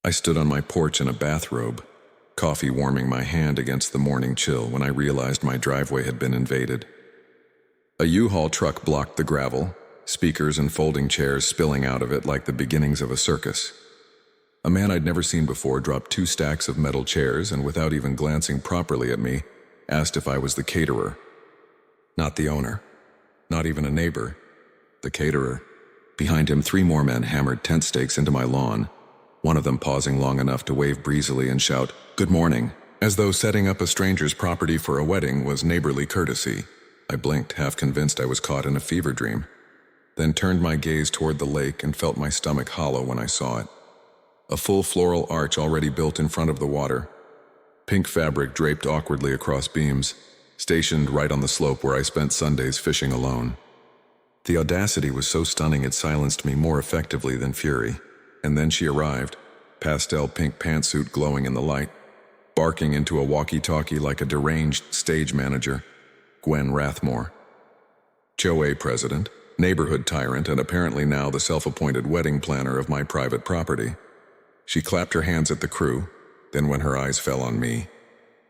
I stood on my porch in a bathrobe, coffee warming my hand against the morning chill when I realized my driveway had been invaded. A U-Haul truck blocked the gravel, speakers and folding chairs spilling out of it like the beginnings of a circus. A man I'd never seen before dropped 2 stacks of metal chairs and, without even glancing properly at me, asked if I was the caterer. Not the owner. Not even a neighbor. The caterer. Behind him, 3 more men hammered tent stakes into my lawn, one of them pausing long enough to wave breezily and shout, "Good morning," as though setting up a stranger's property for a wedding was neighborly courtesy. I blinked, half convinced I was caught in a fever dream, then turned my gaze toward the lake and felt my stomach hollow when I saw it. A full floral arch already built in front of the water, pink fabric draped awkwardly across beams, stationed right on the slope where I spent Sundays fishing alone. The audacity was so stunning it silenced me more effectively than fury. And then she arrived, pastel pink pantsuit glowing in the light, barking into a walkie-talkie like a deranged stage manager. Gwen Rathmore. HOA President, neighborhood tyrant, and apparently now the self-appointed wedding planner of my private property. She clapped her hands at the crew, then when her eyes fell on me,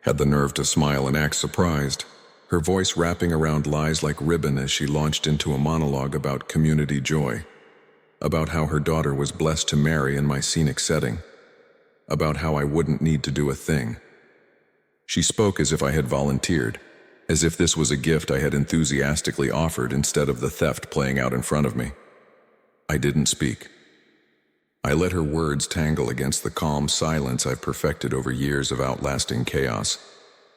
had the nerve to smile and act surprised, her voice wrapping around lies like ribbon as she launched into a monologue about community joy, about how her daughter was blessed to marry in my scenic setting, about how I wouldn't need to do a thing. She spoke as if I had volunteered, as if this was a gift I had enthusiastically offered instead of the theft playing out in front of me. I didn't speak. I let her words tangle against the calm silence I've perfected over years of outlasting chaos,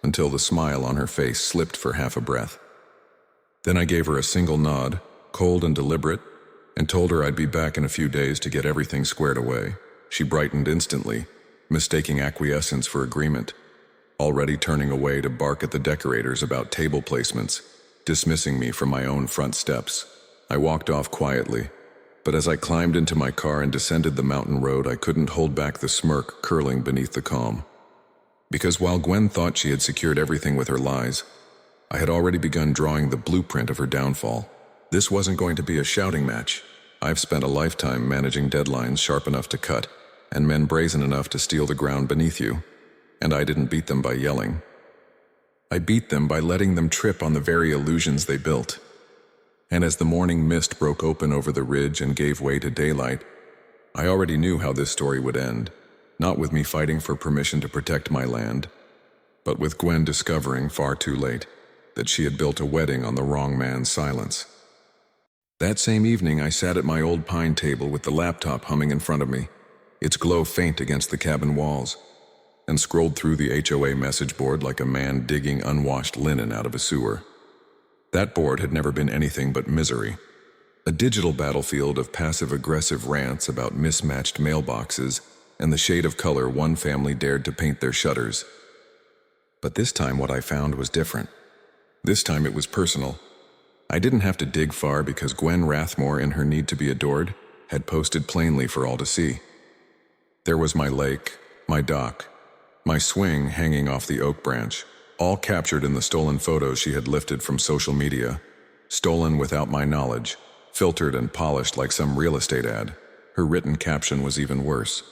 until the smile on her face slipped for half a breath. Then I gave her a single nod, cold and deliberate, and told her I'd be back in a few days to get everything squared away. She brightened instantly, mistaking acquiescence for agreement, already turning away to bark at the decorators about table placements, dismissing me from my own front steps. I walked off quietly, but as I climbed into my car and descended the mountain road, I couldn't hold back the smirk curling beneath the calm. Because while Gwen thought she had secured everything with her lies, I had already begun drawing the blueprint of her downfall. This wasn't going to be a shouting match. I've spent a lifetime managing deadlines sharp enough to cut, and men brazen enough to steal the ground beneath you, and I didn't beat them by yelling. I beat them by letting them trip on the very illusions they built. And as the morning mist broke open over the ridge and gave way to daylight, I already knew how this story would end, not with me fighting for permission to protect my land, but with Gwen discovering far too late that she had built a wedding on the wrong man's silence. That same evening, I sat at my old pine table with the laptop humming in front of me, its glow faint against the cabin walls, and scrolled through the HOA message board like a man digging unwashed linen out of a sewer. That board had never been anything but misery, a digital battlefield of passive-aggressive rants about mismatched mailboxes and the shade of color one family dared to paint their shutters. But this time what I found was different. This time it was personal. I didn't have to dig far because Gwen Rathmore, in her need to be adored, had posted plainly for all to see. There was my lake, my dock, my swing hanging off the oak branch, all captured in the stolen photos she had lifted from social media, stolen without my knowledge, filtered and polished like some real estate ad. Her written caption was even worse.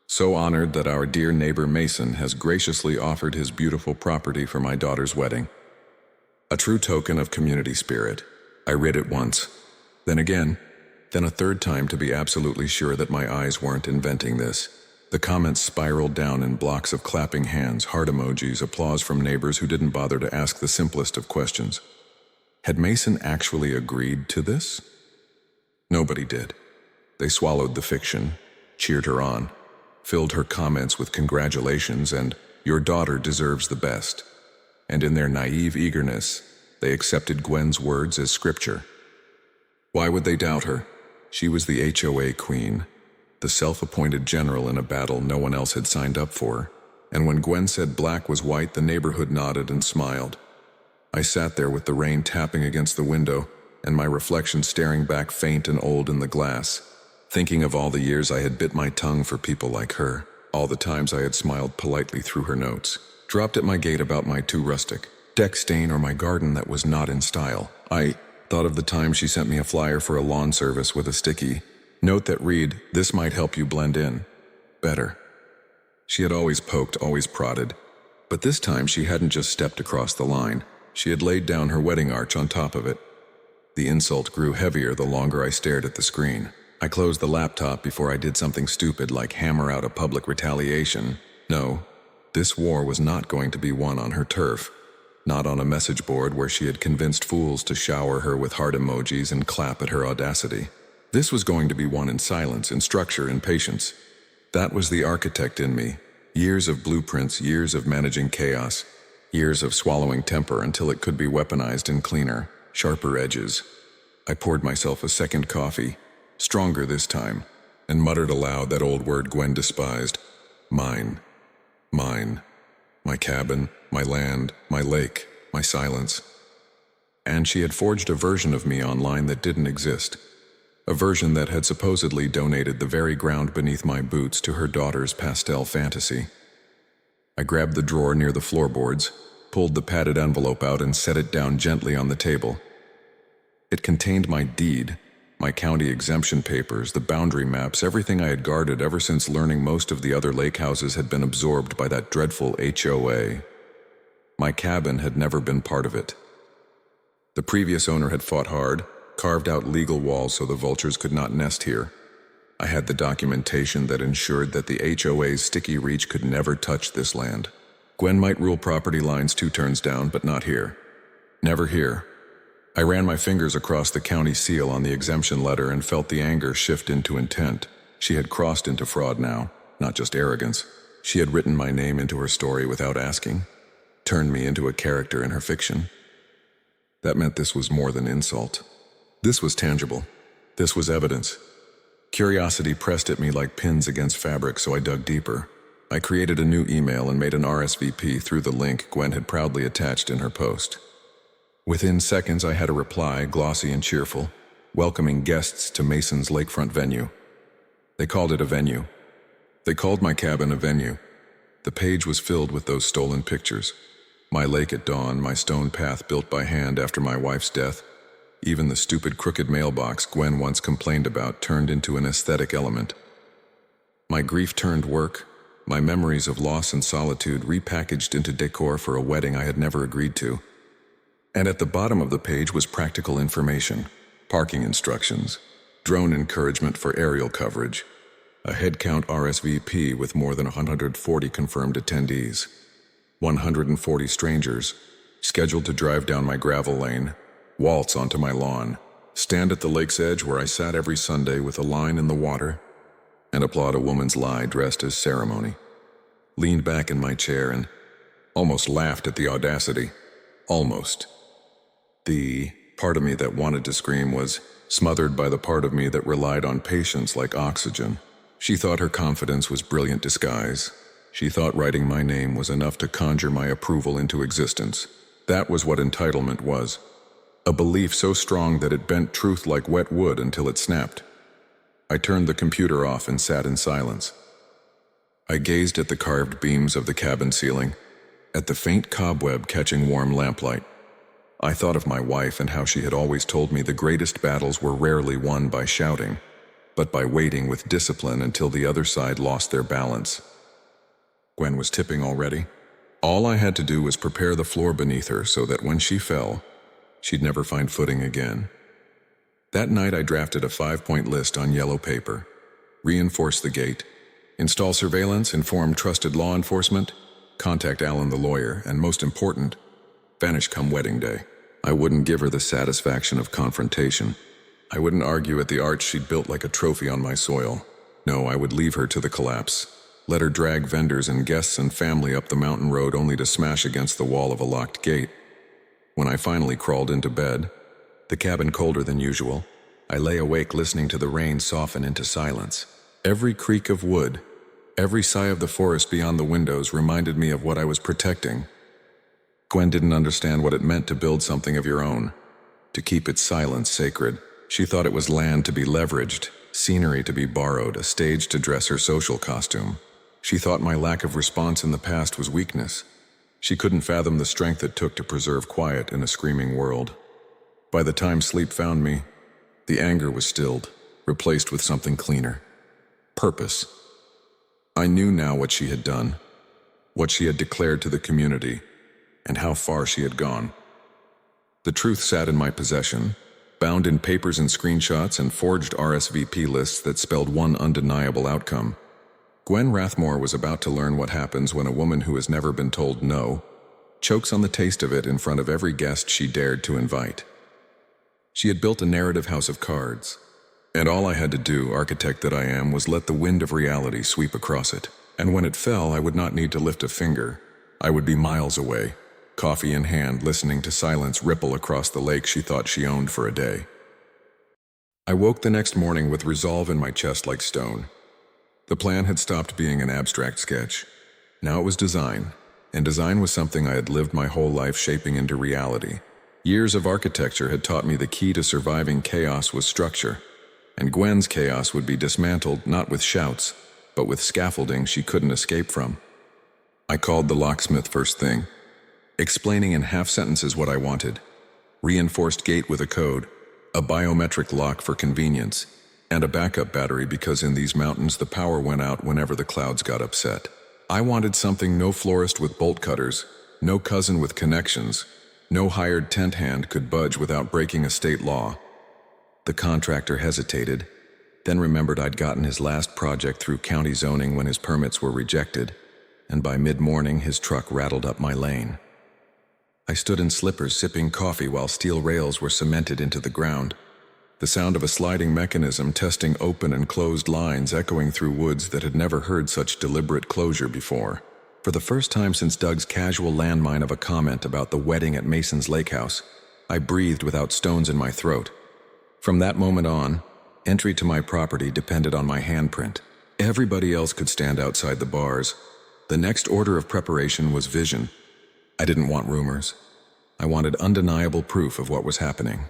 So honored that our dear neighbor Mason has graciously offered his beautiful property for my daughter's wedding. A true token of community spirit. I read it once, then again, then a third time to be absolutely sure that my eyes weren't inventing this. The comments spiraled down in blocks of clapping hands, heart emojis, applause from neighbors who didn't bother to ask the simplest of questions. Had Mason actually agreed to this? Nobody did. They swallowed the fiction, cheered her on, filled her comments with congratulations and "your daughter deserves the best." And in their naive eagerness, they accepted Gwen's words as scripture. Why would they doubt her? She was the HOA queen, the self-appointed general in a battle no one else had signed up for, and when Gwen said black was white, the neighborhood nodded and smiled. I sat there with the rain tapping against the window, and my reflection staring back faint and old in the glass, thinking of all the years I had bit my tongue for people like her, all the times I had smiled politely through her notes, dropped at my gate about my too rustic deck stain or my garden that was not in style. I thought of the time she sent me a flyer for a lawn service with a sticky note that read, "This might help you blend in." Better. She had always poked, always prodded. But this time she hadn't just stepped across the line. She had laid down her wedding arch on top of it. The insult grew heavier the longer I stared at the screen. I closed the laptop before I did something stupid like hammer out a public retaliation. No, this war was not going to be won on her turf. Not on a message board where she had convinced fools to shower her with heart emojis and clap at her audacity. This was going to be won in silence, in structure, in patience. That was the architect in me. Years of blueprints, years of managing chaos, years of swallowing temper until it could be weaponized in cleaner, sharper edges. I poured myself a second coffee, stronger this time, and muttered aloud that old word Gwen despised. Mine. Mine. My cabin, my land, my lake, my silence. And she had forged a version of me online that didn't exist. A version that had supposedly donated the very ground beneath my boots to her daughter's pastel fantasy. I grabbed the drawer near the floorboards, pulled the padded envelope out and set it down gently on the table. It contained my deed, my county exemption papers, the boundary maps, everything I had guarded ever since learning most of the other lake houses had been absorbed by that dreadful HOA. My cabin had never been part of it. The previous owner had fought hard, carved out legal walls so the vultures could not nest here. I had the documentation that ensured that the HOA's sticky reach could never touch this land. Gwen might rule property lines 2 turns down, but not here. Never here. I ran my fingers across the county seal on the exemption letter and felt the anger shift into intent. She had crossed into fraud now, not just arrogance. She had written my name into her story without asking, turned me into a character in her fiction. That meant this was more than insult. This was tangible. This was evidence. Curiosity pressed at me like pins against fabric, so I dug deeper. I created a new email and made an RSVP through the link Gwen had proudly attached in her post. Within seconds, I had a reply, glossy and cheerful, welcoming guests to Mason's lakefront venue. They called it a venue. They called my cabin a venue. The page was filled with those stolen pictures. My lake at dawn, my stone path built by hand after my wife's death. Even the stupid crooked mailbox Gwen once complained about turned into an aesthetic element. My grief turned work, my memories of loss and solitude repackaged into decor for a wedding I had never agreed to. And at the bottom of the page was practical information, parking instructions, drone encouragement for aerial coverage, a headcount RSVP with more than 140 confirmed attendees, 140 strangers, scheduled to drive down my gravel lane, waltz onto my lawn, stand at the lake's edge where I sat every Sunday with a line in the water, and applaud a woman's lie dressed as ceremony. Leaned back in my chair and almost laughed at the audacity. Almost. The part of me that wanted to scream was smothered by the part of me that relied on patience like oxygen. She thought her confidence was brilliant disguise. She thought writing my name was enough to conjure my approval into existence. That was what entitlement was. A belief so strong that it bent truth like wet wood until it snapped. I turned the computer off and sat in silence. I gazed at the carved beams of the cabin ceiling, at the faint cobweb catching warm lamplight. I thought of my wife and how she had always told me the greatest battles were rarely won by shouting, but by waiting with discipline until the other side lost their balance. Gwen was tipping already. All I had to do was prepare the floor beneath her so that when she fell, she'd never find footing again. That night I drafted a 5-point list on yellow paper. Reinforce the gate. Install surveillance, inform trusted law enforcement, contact Alan the lawyer, and most important, vanish come wedding day. I wouldn't give her the satisfaction of confrontation. I wouldn't argue at the arch she'd built like a trophy on my soil. No, I would leave her to the collapse. Let her drag vendors and guests and family up the mountain road only to smash against the wall of a locked gate. When I finally crawled into bed, the cabin colder than usual, I lay awake listening to the rain soften into silence. Every creak of wood, every sigh of the forest beyond the windows reminded me of what I was protecting. Gwen didn't understand what it meant to build something of your own, to keep its silence sacred. She thought it was land to be leveraged, scenery to be borrowed, a stage to dress her social costume. She thought my lack of response in the past was weakness. She couldn't fathom the strength it took to preserve quiet in a screaming world. By the time sleep found me, the anger was stilled, replaced with something cleaner. Purpose. I knew now what she had done, what she had declared to the community, and how far she had gone. The truth sat in my possession, bound in papers and screenshots and forged RSVP lists that spelled one undeniable outcome. Gwen Rathmore was about to learn what happens when a woman who has never been told no chokes on the taste of it in front of every guest she dared to invite. She had built a narrative house of cards, and all I had to do, architect that I am, was let the wind of reality sweep across it. And when it fell, I would not need to lift a finger. I would be miles away, coffee in hand, listening to silence ripple across the lake she thought she owned for a day. I woke the next morning with resolve in my chest like stone. The plan had stopped being an abstract sketch. Now it was design, and design was something I had lived my whole life shaping into reality. Years of architecture had taught me the key to surviving chaos was structure, and Gwen's chaos would be dismantled not with shouts, but with scaffolding she couldn't escape from. I called the locksmith first thing, explaining in half sentences what I wanted: reinforced gate with a code, a biometric lock for convenience, and a backup battery because in these mountains the power went out whenever the clouds got upset. I wanted something no florist with bolt cutters, no cousin with connections, no hired tent hand could budge without breaking a state law. The contractor hesitated, then remembered I'd gotten his last project through county zoning when his permits were rejected, and by mid-morning his truck rattled up my lane. I stood in slippers sipping coffee while steel rails were cemented into the ground, the sound of a sliding mechanism testing open and closed lines echoing through woods that had never heard such deliberate closure before. For the first time since Doug's casual landmine of a comment about the wedding at Mason's Lake House, I breathed without stones in my throat. From that moment on, entry to my property depended on my handprint. Everybody else could stand outside the bars. The next order of preparation was vision. I didn't want rumors. I wanted undeniable proof of what was happening.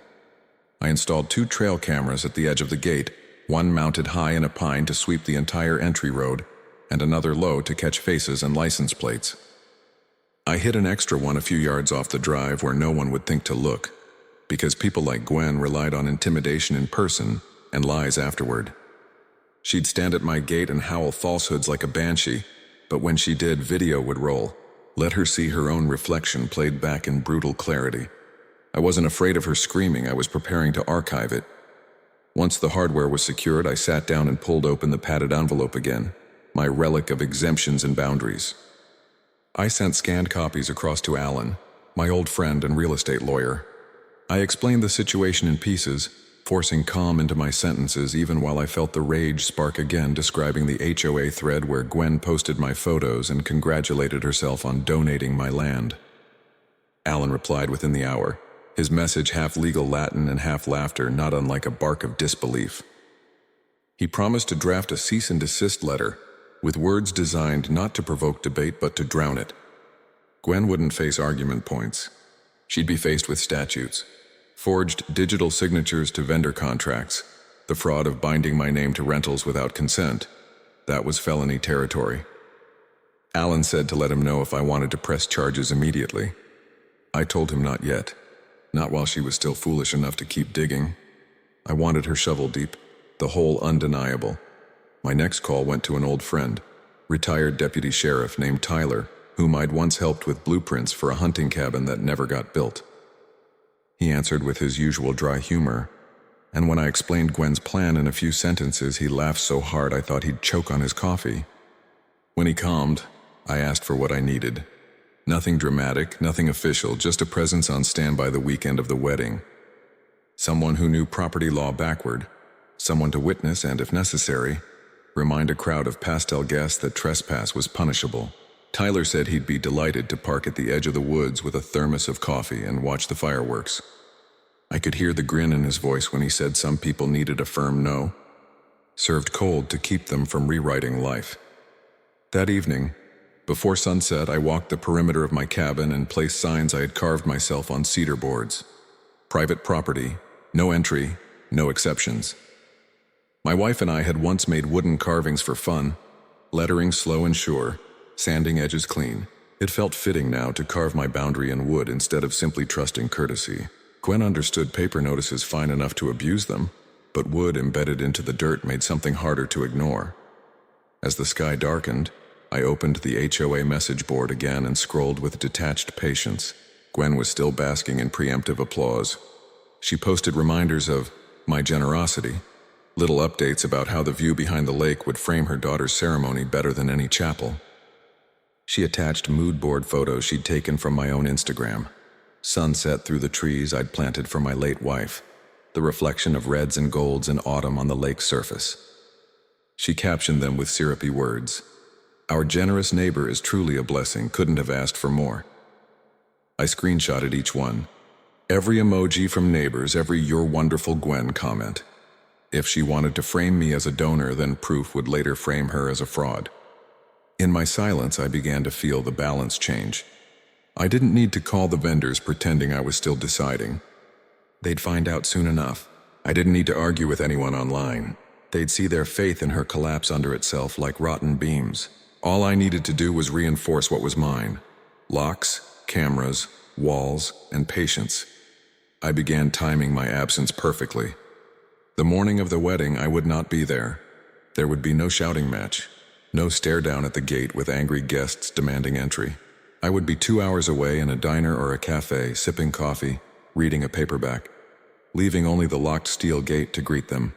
I installed 2 trail cameras at the edge of the gate, one mounted high in a pine to sweep the entire entry road, and another low to catch faces and license plates. I hid an extra one a few yards off the drive where no one would think to look, because people like Gwen relied on intimidation in person and lies afterward. She'd stand at my gate and howl falsehoods like a banshee, but when she did, video would roll. Let her see her own reflection played back in brutal clarity. I wasn't afraid of her screaming, I was preparing to archive it. Once the hardware was secured, I sat down and pulled open the padded envelope again, my relic of exemptions and boundaries. I sent scanned copies across to Alan, my old friend and real estate lawyer. I explained the situation in pieces, forcing calm into my sentences even while I felt the rage spark again, describing the HOA thread where Gwen posted my photos and congratulated herself on donating my land. Alan replied within the hour, his message half legal Latin and half laughter, not unlike a bark of disbelief. He promised to draft a cease and desist letter, with words designed not to provoke debate but to drown it. Gwen wouldn't face argument points. She'd be faced with statutes, forged digital signatures to vendor contracts, the fraud of binding my name to rentals without consent. That was felony territory. Alan said to let him know if I wanted to press charges immediately. I told him not yet. Not while she was still foolish enough to keep digging. I wanted her shovel deep, the hole undeniable. My next call went to an old friend, retired deputy sheriff named Tyler, whom I'd once helped with blueprints for a hunting cabin that never got built. He answered with his usual dry humor, and when I explained Gwen's plan in a few sentences, he laughed so hard I thought he'd choke on his coffee. When he calmed, I asked for what I needed. Nothing dramatic, nothing official, just a presence on standby the weekend of the wedding. Someone who knew property law backward, someone to witness and, if necessary, remind a crowd of pastel guests that trespass was punishable. Tyler said he'd be delighted to park at the edge of the woods with a thermos of coffee and watch the fireworks. I could hear the grin in his voice when he said some people needed a firm no, served cold to keep them from rewriting life. That evening, before sunset, I walked the perimeter of my cabin and placed signs I had carved myself on cedar boards. Private property, no entry, no exceptions. My wife and I had once made wooden carvings for fun, lettering slow and sure, sanding edges clean. It felt fitting now to carve my boundary in wood instead of simply trusting courtesy. Gwen understood paper notices fine enough to abuse them, but wood embedded into the dirt made something harder to ignore. As the sky darkened, I opened the HOA message board again and scrolled with detached patience. Gwen was still basking in preemptive applause. She posted reminders of my generosity, little updates about how the view behind the lake would frame her daughter's ceremony better than any chapel. She attached mood board photos she'd taken from my own Instagram. Sunset through the trees I'd planted for my late wife, the reflection of reds and golds in autumn on the lake's surface. She captioned them with syrupy words. Our generous neighbor is truly a blessing, couldn't have asked for more. I screenshotted each one. Every emoji from neighbors, every "You're wonderful, Gwen" comment. If she wanted to frame me as a donor, then proof would later frame her as a fraud. In my silence, I began to feel the balance change. I didn't need to call the vendors pretending I was still deciding. They'd find out soon enough. I didn't need to argue with anyone online. They'd see their faith in her collapse under itself like rotten beams. All I needed to do was reinforce what was mine: locks, cameras, walls, and patience. I began timing my absence perfectly. The morning of the wedding, I would not be there. There would be no shouting match, no stare down at the gate with angry guests demanding entry. I would be 2 hours away in a diner or a cafe, sipping coffee, reading a paperback, leaving only the locked steel gate to greet them.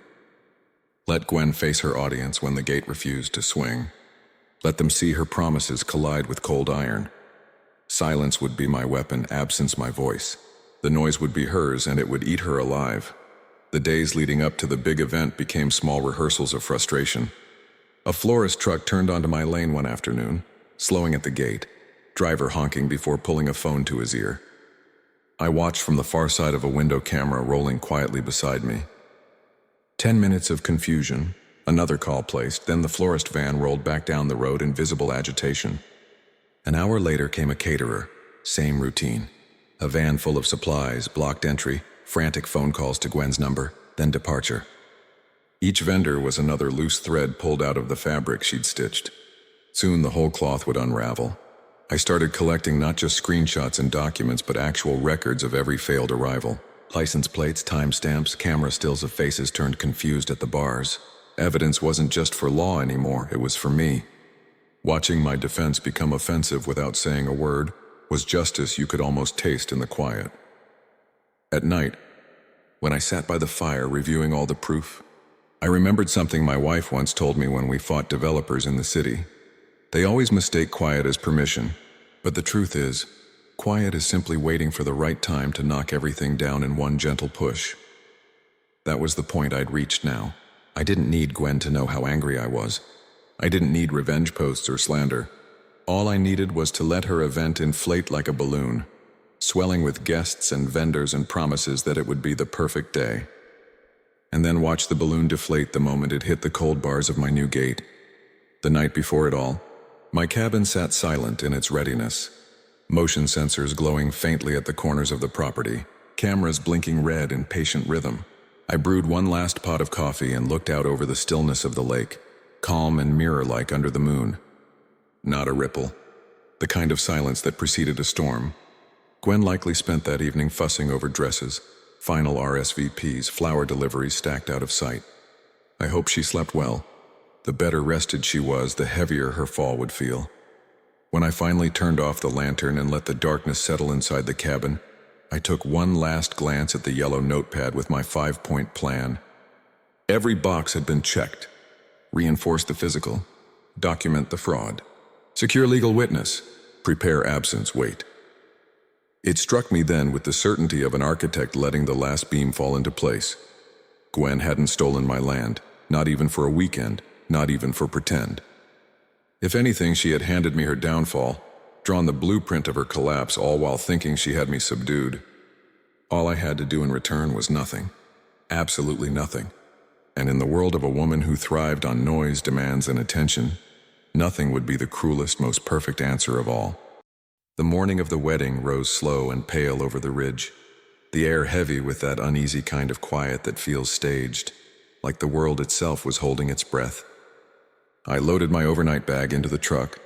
Let Gwen face her audience when the gate refused to swing. Let them see her promises collide with cold iron. Silence would be my weapon, absence my voice. The noise would be hers, and it would eat her alive. The days leading up to the big event became small rehearsals of frustration. A florist truck turned onto my lane one afternoon, slowing at the gate, driver honking before pulling a phone to his ear. I watched from the far side of a window camera rolling quietly beside me. 10 minutes of confusion, another call placed, then the florist van rolled back down the road in visible agitation. An hour later came a caterer, same routine. A van full of supplies, blocked entry, frantic phone calls to Gwen's number, then departure. Each vendor was another loose thread pulled out of the fabric she'd stitched. Soon the whole cloth would unravel. I started collecting not just screenshots and documents, but actual records of every failed arrival. License plates, timestamps, camera stills of faces turned confused at the bars. Evidence wasn't just for law anymore, it was for me. Watching my defense become offensive without saying a word was justice you could almost taste in the quiet. At night, when I sat by the fire reviewing all the proof, I remembered something my wife once told me when we fought developers in the city. They always mistake quiet as permission, but the truth is, quiet is simply waiting for the right time to knock everything down in one gentle push. That was the point I'd reached now. I didn't need Gwen to know how angry I was. I didn't need revenge posts or slander. All I needed was to let her event inflate like a balloon, swelling with guests and vendors and promises that it would be the perfect day. And then watch the balloon deflate the moment it hit the cold bars of my new gate. The night before it all, my cabin sat silent in its readiness. Motion sensors glowing faintly at the corners of the property, cameras blinking red in patient rhythm. I brewed one last pot of coffee and looked out over the stillness of the lake, calm and mirror-like under the moon. Not a ripple. The kind of silence that preceded a storm. Gwen likely spent that evening fussing over dresses, final RSVPs, flower deliveries stacked out of sight. I hope she slept well. The better rested she was, the heavier her fall would feel. When I finally turned off the lantern and let the darkness settle inside the cabin, I took one last glance at the yellow notepad with my 5-point plan. Every box had been checked. Reinforce the physical. Document the fraud. Secure legal witness. Prepare absence, wait. It struck me then with the certainty of an architect letting the last beam fall into place. Gwen hadn't stolen my land, not even for a weekend, not even for pretend. If anything, she had handed me her downfall, drawn the blueprint of her collapse, all while thinking she had me subdued. All I had to do in return was nothing. Absolutely nothing. And in the world of a woman who thrived on noise, demands, and attention, nothing would be the cruelest, most perfect answer of all. The morning of the wedding rose slow and pale over the ridge, the air heavy with that uneasy kind of quiet that feels staged, like the world itself was holding its breath. I loaded my overnight bag into the truck,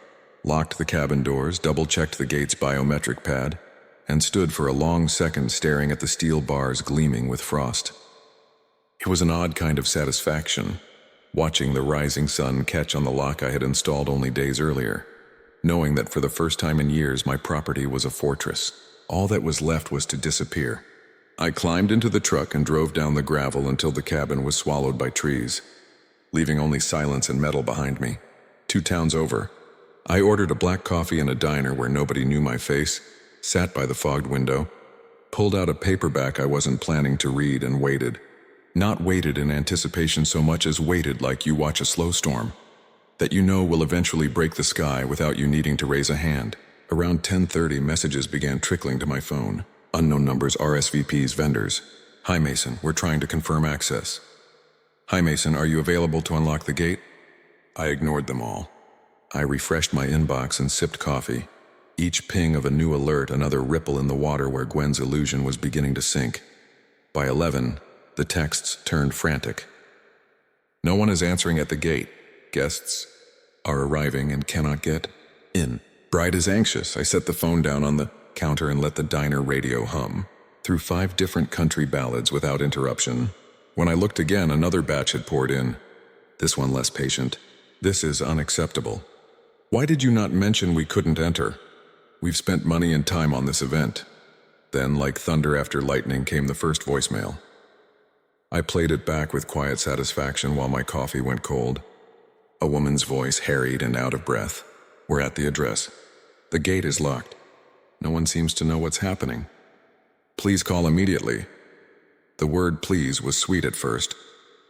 locked the cabin doors, double-checked the gate's biometric pad, and stood for a long second staring at the steel bars gleaming with frost. It was an odd kind of satisfaction, watching the rising sun catch on the lock I had installed only days earlier, knowing that for the first time in years my property was a fortress. All that was left was to disappear. I climbed into the truck and drove down the gravel until the cabin was swallowed by trees, leaving only silence and metal behind me. 2 towns over, I ordered a black coffee in a diner where nobody knew my face, sat by the fogged window, pulled out a paperback I wasn't planning to read, and waited. Not waited in anticipation so much as waited like you watch a slow storm that you know will eventually break the sky without you needing to raise a hand. Around 10:30, messages began trickling to my phone. Unknown numbers, RSVPs, vendors. Hi Mason, we're trying to confirm access. Hi Mason, are you available to unlock the gate? I ignored them all. I refreshed my inbox and sipped coffee. Each ping of a new alert, another ripple in the water where Gwen's illusion was beginning to sink. By 11, the texts turned frantic. No one is answering at the gate. Guests are arriving and cannot get in. Bride is anxious. I set the phone down on the counter and let the diner radio hum through 5 different country ballads without interruption. When I looked again, another batch had poured in. This one less patient. This is unacceptable. Why did you not mention we couldn't enter? We've spent money and time on this event. Then, like thunder after lightning, came the first voicemail. I played it back with quiet satisfaction while my coffee went cold. A woman's voice, harried and out of breath. We're at the address. The gate is locked. No one seems to know what's happening. Please call immediately. The word please was sweet at first,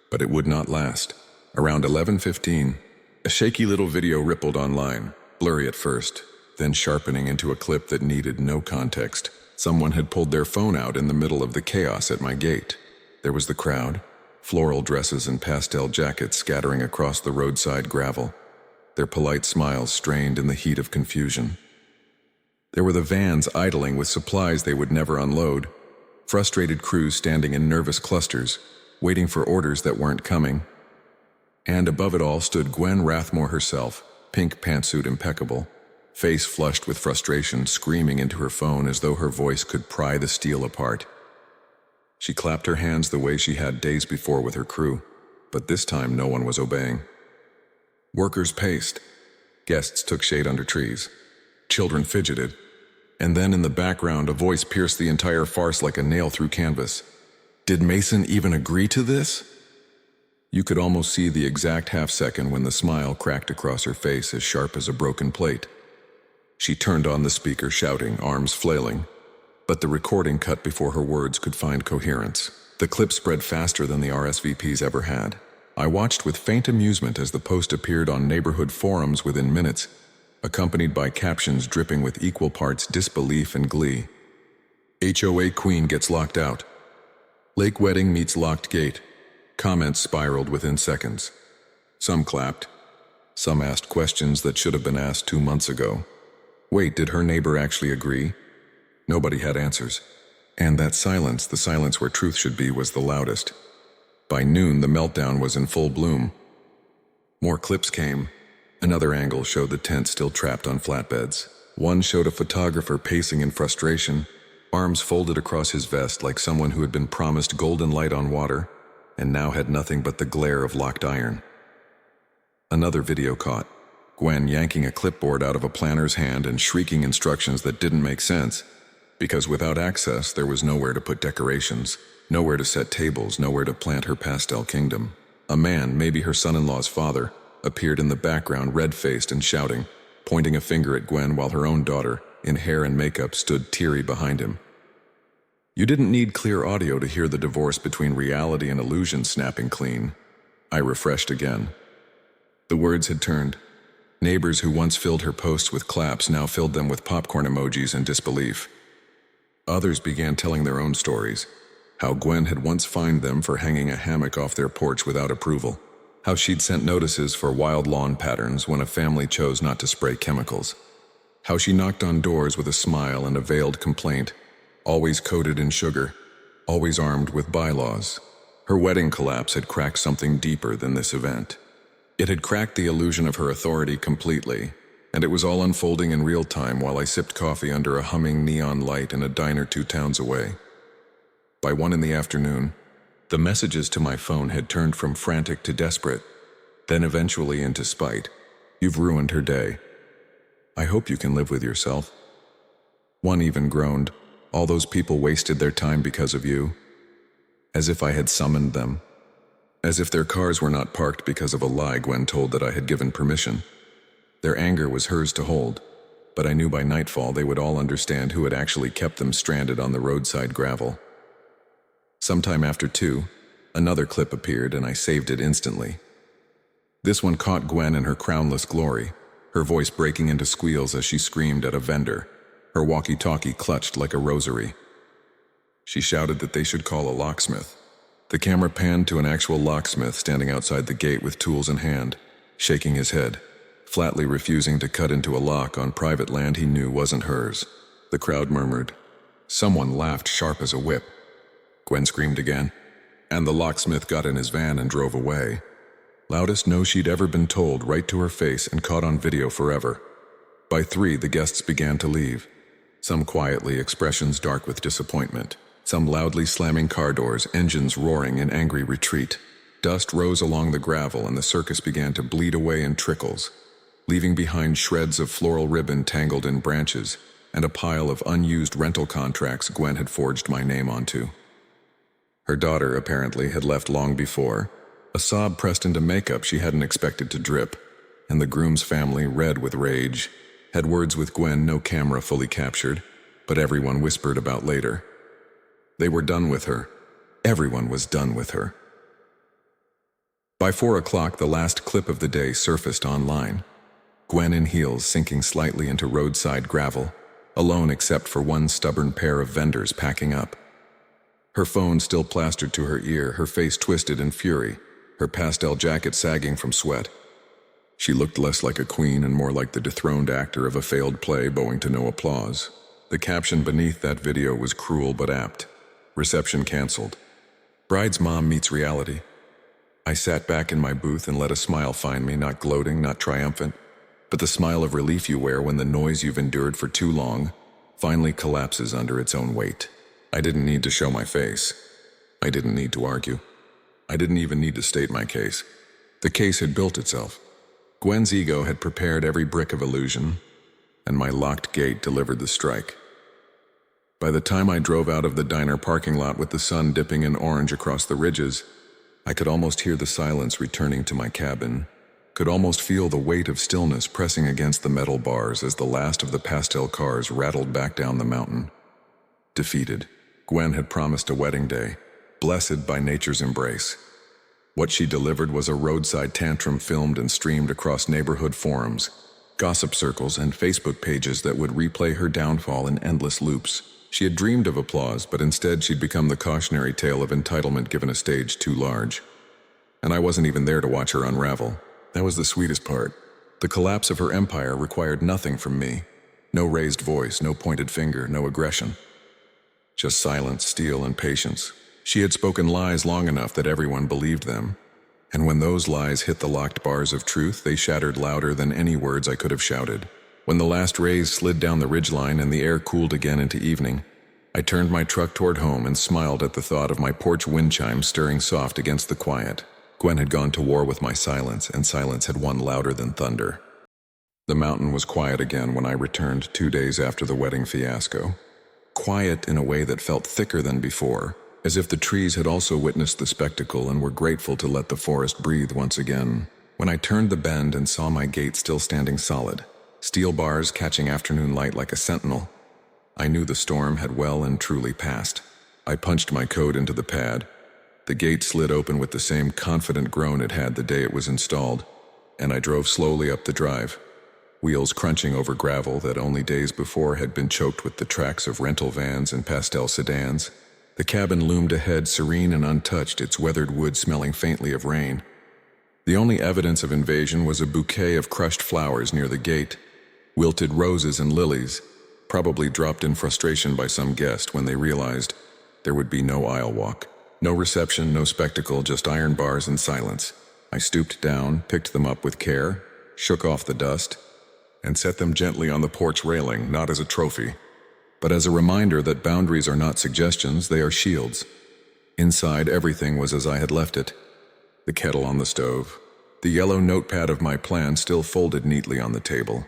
but it would not last. Around 11:15, a shaky little video rippled online, blurry at first, then sharpening into a clip that needed no context. Someone had pulled their phone out in the middle of the chaos at my gate. There was the crowd, floral dresses and pastel jackets scattering across the roadside gravel, their polite smiles strained in the heat of confusion. There were the vans idling with supplies they would never unload, frustrated crews standing in nervous clusters, waiting for orders that weren't coming. And above it all stood Gwen Rathmore herself, pink pantsuit impeccable, face flushed with frustration, screaming into her phone as though her voice could pry the steel apart. She clapped her hands the way she had days before with her crew, but this time no one was obeying. Workers paced. Guests took shade under trees. Children fidgeted. And then in the background, a voice pierced the entire farce like a nail through canvas. Did Mason even agree to this? You could almost see the exact half-second when the smile cracked across her face as sharp as a broken plate. She turned on the speaker, shouting, arms flailing. But the recording cut before her words could find coherence. The clip spread faster than the RSVPs ever had. I watched with faint amusement as the post appeared on neighborhood forums within minutes, accompanied by captions dripping with equal parts disbelief and glee. HOA Queen gets locked out. Lake wedding meets locked gate. Comments spiraled within seconds. Some clapped. Some asked questions that should have been asked 2 months ago. Wait, did her neighbor actually agree? Nobody had answers. And that silence, the silence where truth should be, was the loudest. By noon, the meltdown was in full bloom. More clips came. Another angle showed the tent still trapped on flatbeds. One showed a photographer pacing in frustration, arms folded across his vest like someone who had been promised golden light on water, and now had nothing but the glare of locked iron. Another video caught Gwen yanking a clipboard out of a planner's hand and shrieking instructions that didn't make sense, because without access there was nowhere to put decorations, nowhere to set tables, nowhere to plant her pastel kingdom. A man, maybe her son-in-law's father, appeared in the background, red-faced and shouting, pointing a finger at Gwen while her own daughter, in hair and makeup, stood teary behind him. You didn't need clear audio to hear the divorce between reality and illusion snapping clean. I refreshed again. The words had turned. Neighbors who once filled her posts with claps now filled them with popcorn emojis and disbelief. Others began telling their own stories, how Gwen had once fined them for hanging a hammock off their porch without approval, how she'd sent notices for wild lawn patterns when a family chose not to spray chemicals, how she knocked on doors with a smile and a veiled complaint, always coated in sugar, always armed with bylaws. Her wedding collapse had cracked something deeper than this event. It had cracked the illusion of her authority completely, and it was all unfolding in real time while I sipped coffee under a humming neon light in a diner 2 towns away. By 1 in the afternoon, the messages to my phone had turned from frantic to desperate. then eventually into spite. You've ruined her day. I hope you can live with yourself. One even groaned, all those people wasted their time because of you. As if I had summoned them. As if their cars were not parked because of a lie Gwen told that I had given permission. Their anger was hers to hold, but I knew by nightfall they would all understand who had actually kept them stranded on the roadside gravel. Sometime after 2, another clip appeared and I saved it instantly. This one caught Gwen in her crownless glory, her voice breaking into squeals as she screamed at a vendor, her walkie-talkie clutched like a rosary. She shouted that they should call a locksmith. The camera panned to an actual locksmith standing outside the gate with tools in hand, shaking his head, flatly refusing to cut into a lock on private land he knew wasn't hers. The crowd murmured. Someone laughed sharp as a whip. Gwen screamed again, and the locksmith got in his van and drove away. Loudest no she'd ever been told, right to her face and caught on video forever. By 3, the guests began to leave. Some quietly, expressions dark with disappointment. Some loudly slamming car doors, engines roaring in angry retreat. Dust rose along the gravel and the circus began to bleed away in trickles, leaving behind shreds of floral ribbon tangled in branches and a pile of unused rental contracts Gwen had forged my name onto. Her daughter, apparently, had left long before, a sob pressed into makeup she hadn't expected to drip, and the groom's family, red with rage, had words with Gwen no camera fully captured, but everyone whispered about later. They were done with her. Everyone was done with her. By 4 o'clock, the last clip of the day surfaced online. Gwen in heels sinking slightly into roadside gravel, alone except for one stubborn pair of vendors packing up. Her phone still plastered to her ear, her face twisted in fury, her pastel jacket sagging from sweat. She looked less like a queen and more like the dethroned actor of a failed play bowing to no applause. The caption beneath that video was cruel but apt. Reception canceled. Bride's mom meets reality. I sat back in my booth and let a smile find me, not gloating, not triumphant, but the smile of relief you wear when the noise you've endured for too long finally collapses under its own weight. I didn't need to show my face. I didn't need to argue. I didn't even need to state my case. The case had built itself. Gwen's ego had prepared every brick of illusion, and my locked gate delivered the strike. By the time I drove out of the diner parking lot with the sun dipping in orange across the ridges, I could almost hear the silence returning to my cabin, could almost feel the weight of stillness pressing against the metal bars as the last of the pastel cars rattled back down the mountain. Defeated, Gwen had promised a wedding day, blessed by nature's embrace. What she delivered was a roadside tantrum filmed and streamed across neighborhood forums, gossip circles, and Facebook pages that would replay her downfall in endless loops. She had dreamed of applause, but instead she'd become the cautionary tale of entitlement given a stage too large. And I wasn't even there to watch her unravel. That was the sweetest part. The collapse of her empire required nothing from me. No raised voice, no pointed finger, no aggression. Just silence, steel, and patience. She had spoken lies long enough that everyone believed them. And when those lies hit the locked bars of truth, they shattered louder than any words I could have shouted. When the last rays slid down the ridgeline and the air cooled again into evening, I turned my truck toward home and smiled at the thought of my porch wind chime stirring soft against the quiet. Gwen had gone to war with my silence, and silence had won louder than thunder. The mountain was quiet again when I returned 2 days after the wedding fiasco. Quiet in a way that felt thicker than before, as if the trees had also witnessed the spectacle and were grateful to let the forest breathe once again. When I turned the bend and saw my gate still standing solid, steel bars catching afternoon light like a sentinel, I knew the storm had well and truly passed. I punched my code into the pad. The gate slid open with the same confident groan it had the day it was installed, and I drove slowly up the drive, wheels crunching over gravel that only days before had been choked with the tracks of rental vans and pastel sedans. The cabin loomed ahead, serene and untouched, its weathered wood smelling faintly of rain. The only evidence of invasion was a bouquet of crushed flowers near the gate, wilted roses and lilies, probably dropped in frustration by some guest when they realized there would be no aisle walk. No reception, no spectacle, just iron bars and silence. I stooped down, picked them up with care, shook off the dust, and set them gently on the porch railing, not as a trophy, but as a reminder that boundaries are not suggestions, they are shields. Inside, everything was as I had left it. The kettle on the stove, the yellow notepad of my plan still folded neatly on the table.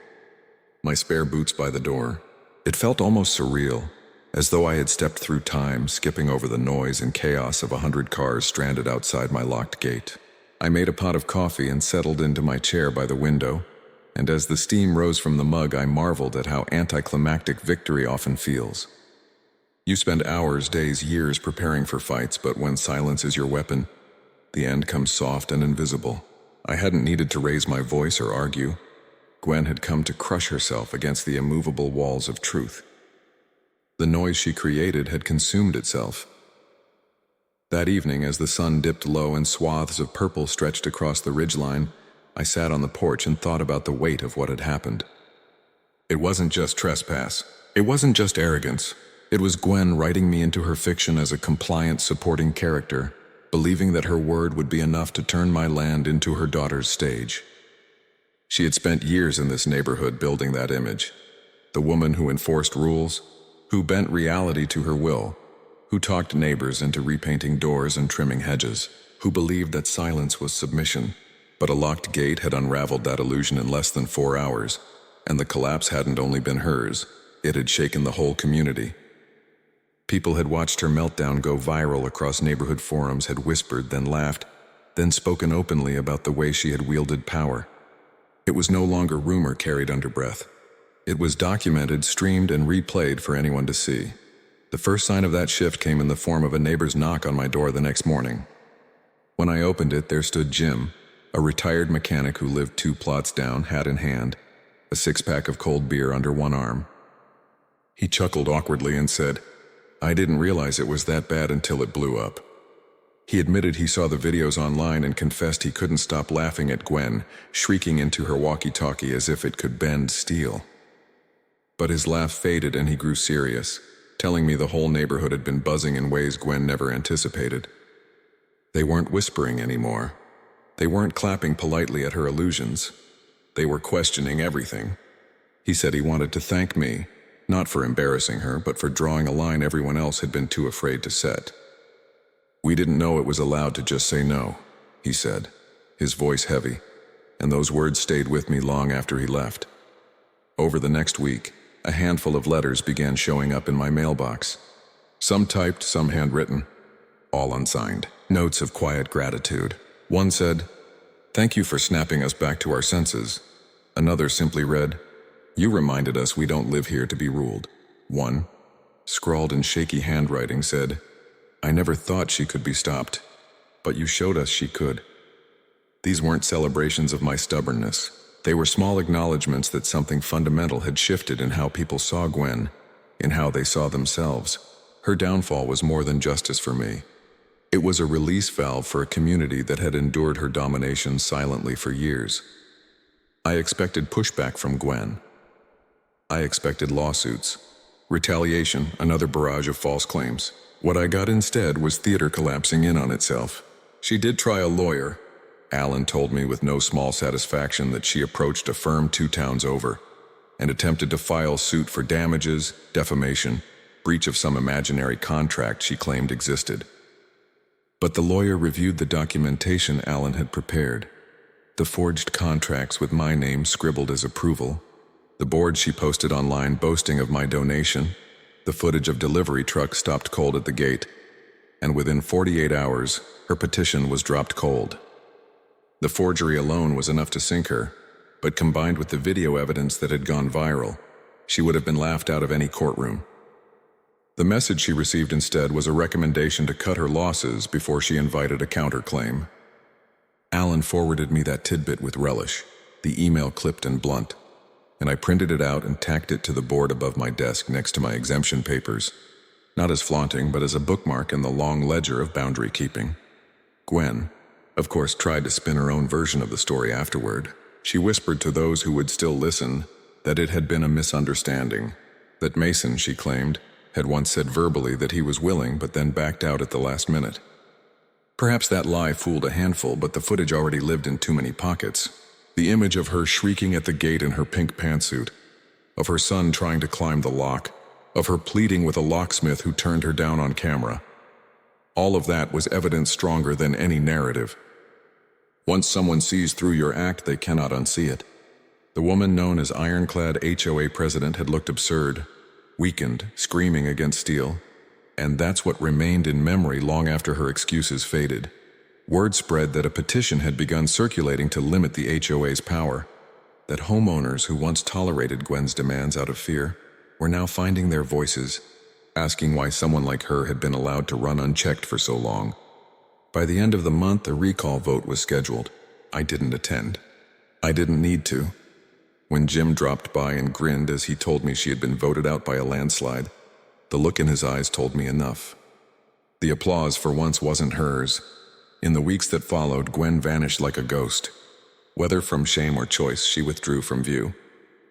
My spare boots by the door. It felt almost surreal, as though I had stepped through time, skipping over the noise and chaos of 100 cars stranded outside my locked gate. I made a pot of coffee and settled into my chair by the window, and as the steam rose from the mug, I marveled at how anticlimactic victory often feels. You spend hours, days, years preparing for fights, but when silence is your weapon, the end comes soft and invisible. I hadn't needed to raise my voice or argue. Gwen had come to crush herself against the immovable walls of truth. The noise she created had consumed itself. That evening, as the sun dipped low and swaths of purple stretched across the ridgeline, I sat on the porch and thought about the weight of what had happened. It wasn't just trespass. It wasn't just arrogance. It was Gwen writing me into her fiction as a compliant, supporting character, believing that her word would be enough to turn my land into her daughter's stage. She had spent years in this neighborhood building that image. The woman who enforced rules, who bent reality to her will, who talked neighbors into repainting doors and trimming hedges, who believed that silence was submission. But a locked gate had unraveled that illusion in less than 4 hours, and the collapse hadn't only been hers, it had shaken the whole community. People had watched her meltdown go viral across neighborhood forums, had whispered, then laughed, then spoken openly about the way she had wielded power. It was no longer rumor carried under breath. It was documented, streamed, and replayed for anyone to see. The first sign of that shift came in the form of a neighbor's knock on my door the next morning. When I opened it, there stood Jim, a retired mechanic who lived 2 plots down, hat in hand, a 6-pack of cold beer under one arm. He chuckled awkwardly and said, "I didn't realize it was that bad until it blew up." He admitted he saw the videos online and confessed he couldn't stop laughing at Gwen, shrieking into her walkie-talkie as if it could bend steel. But his laugh faded and he grew serious, telling me the whole neighborhood had been buzzing in ways Gwen never anticipated. They weren't whispering anymore. They weren't clapping politely at her illusions. They were questioning everything. He said he wanted to thank me, not for embarrassing her, but for drawing a line everyone else had been too afraid to set. "We didn't know it was allowed to just say no," he said, his voice heavy, and those words stayed with me long after he left. Over the next week, a handful of letters began showing up in my mailbox. Some typed, some handwritten, all unsigned. Notes of quiet gratitude. One said, "Thank you for snapping us back to our senses." Another simply read, "You reminded us we don't live here to be ruled." One, scrawled in shaky handwriting, said, "I never thought she could be stopped, but you showed us she could." These weren't celebrations of my stubbornness. They were small acknowledgments that something fundamental had shifted in how people saw Gwen, in how they saw themselves. Her downfall was more than justice for me. It was a release valve for a community that had endured her domination silently for years. I expected pushback from Gwen. I expected lawsuits, retaliation, another barrage of false claims. What I got instead was theater collapsing in on itself. She did try a lawyer. Alan told me with no small satisfaction that she approached a firm 2 towns over and attempted to file suit for damages, defamation, breach of some imaginary contract she claimed existed. But the lawyer reviewed the documentation Alan had prepared, the forged contracts with my name scribbled as approval, the board she posted online boasting of my donation, the footage of delivery trucks stopped cold at the gate, and within 48 hours, her petition was dropped cold. The forgery alone was enough to sink her, but combined with the video evidence that had gone viral, she would have been laughed out of any courtroom. The message she received instead was a recommendation to cut her losses before she invited a counterclaim. Alan forwarded me that tidbit with relish, the email clipped and blunt, and I printed it out and tacked it to the board above my desk next to my exemption papers, not as flaunting but as a bookmark in the long ledger of boundary keeping. Gwen, of course, tried to spin her own version of the story afterward. She whispered to those who would still listen that it had been a misunderstanding, that Mason, she claimed, had once said verbally that he was willing but then backed out at the last minute. Perhaps that lie fooled a handful, but the footage already lived in too many pockets. The image of her shrieking at the gate in her pink pantsuit, of her son trying to climb the lock, of her pleading with a locksmith who turned her down on camera. All of that was evidence stronger than any narrative. Once someone sees through your act, they cannot unsee it. The woman known as Ironclad HOA President had looked absurd, weakened, screaming against steel, and that's what remained in memory long after her excuses faded. Word spread that a petition had begun circulating to limit the HOA's power, that homeowners who once tolerated Gwen's demands out of fear were now finding their voices, asking why someone like her had been allowed to run unchecked for so long. By the end of the month, a recall vote was scheduled. I didn't attend. I didn't need to. When Jim dropped by and grinned as he told me she had been voted out by a landslide, the look in his eyes told me enough. The applause for once wasn't hers. In the weeks that followed, Gwen vanished like a ghost. Whether from shame or choice, she withdrew from view.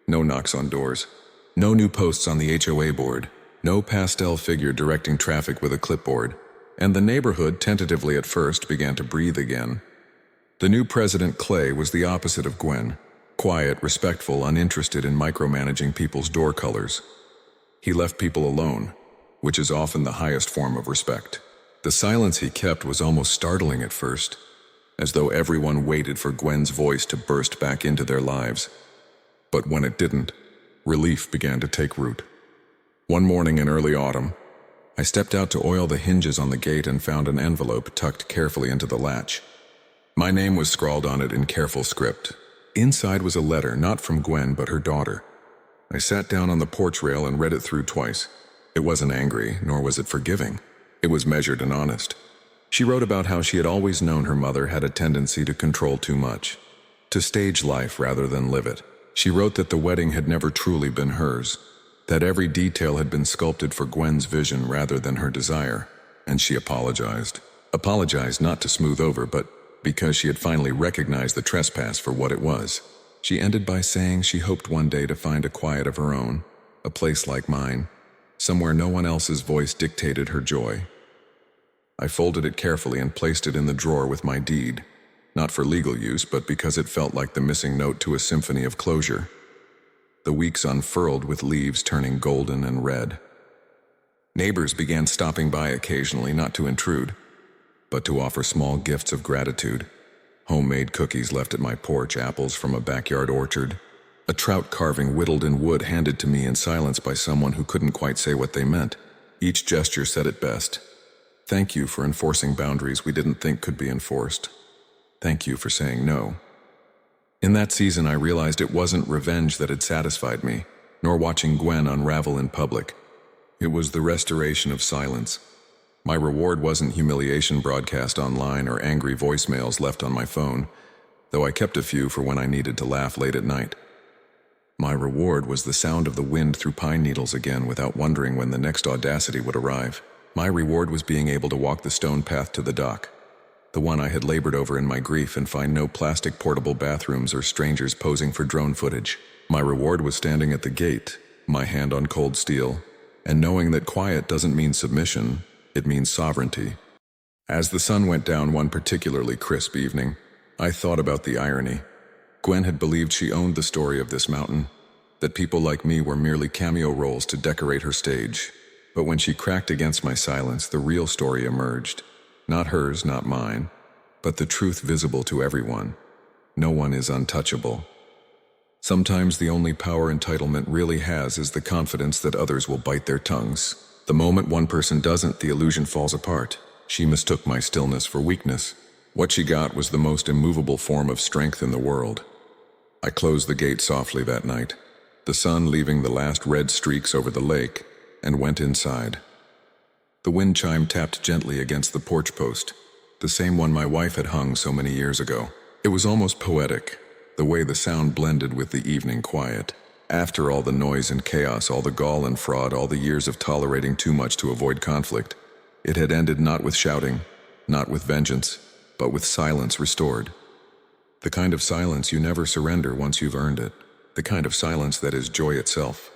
No knocks on doors. No new posts on the HOA board. No pastel figure directing traffic with a clipboard. And the neighborhood, tentatively at first, began to breathe again. The new president, Clay, was the opposite of Gwen. Quiet, respectful, uninterested in micromanaging people's door colors. He left people alone, which is often the highest form of respect. The silence he kept was almost startling at first, as though everyone waited for Gwen's voice to burst back into their lives. But when it didn't, relief began to take root. One morning in early autumn, I stepped out to oil the hinges on the gate and found an envelope tucked carefully into the latch. My name was scrawled on it in careful script. Inside was a letter, not from Gwen, but her daughter. I sat down on the porch rail and read it through twice. It wasn't angry, nor was it forgiving. It was measured and honest. She wrote about how she had always known her mother had a tendency to control too much, to stage life rather than live it. She wrote that the wedding had never truly been hers, that every detail had been sculpted for Gwen's vision rather than her desire, and she apologized. Apologized not to smooth over, but because she had finally recognized the trespass for what it was. She ended by saying she hoped one day to find a quiet of her own, a place like mine, somewhere no one else's voice dictated her joy. I folded it carefully and placed it in the drawer with my deed, not for legal use, but because it felt like the missing note to a symphony of closure. The weeks unfurled with leaves turning golden and red. Neighbors began stopping by occasionally, not to intrude, but to offer small gifts of gratitude. Homemade cookies left at my porch, apples from a backyard orchard, a trout carving whittled in wood handed to me in silence by someone who couldn't quite say what they meant. Each gesture said it best. Thank you for enforcing boundaries we didn't think could be enforced. Thank you for saying no. In that season, I realized it wasn't revenge that had satisfied me, nor watching Gwen unravel in public. It was the restoration of silence. My reward wasn't humiliation broadcast online or angry voicemails left on my phone, though I kept a few for when I needed to laugh late at night. My reward was the sound of the wind through pine needles again without wondering when the next audacity would arrive. My reward was being able to walk the stone path to the dock, the one I had labored over in my grief, and find no plastic portable bathrooms or strangers posing for drone footage. My reward was standing at the gate, my hand on cold steel, and knowing that quiet doesn't mean submission, it means sovereignty. As the sun went down one particularly crisp evening, I thought about the irony. Gwen had believed she owned the story of this mountain, that people like me were merely cameo roles to decorate her stage. But when she cracked against my silence, the real story emerged. Not hers, not mine, but the truth visible to everyone. No one is untouchable. Sometimes the only power entitlement really has is the confidence that others will bite their tongues. The moment one person doesn't, the illusion falls apart. She mistook my stillness for weakness. What she got was the most immovable form of strength in the world. I closed the gate softly that night, the sun leaving the last red streaks over the lake, and went inside. The wind chime tapped gently against the porch post, the same one my wife had hung so many years ago. It was almost poetic, the way the sound blended with the evening quiet. After all the noise and chaos, all the gall and fraud, all the years of tolerating too much to avoid conflict, it had ended not with shouting, not with vengeance, but with silence restored. The kind of silence you never surrender once you've earned it. The kind of silence that is joy itself.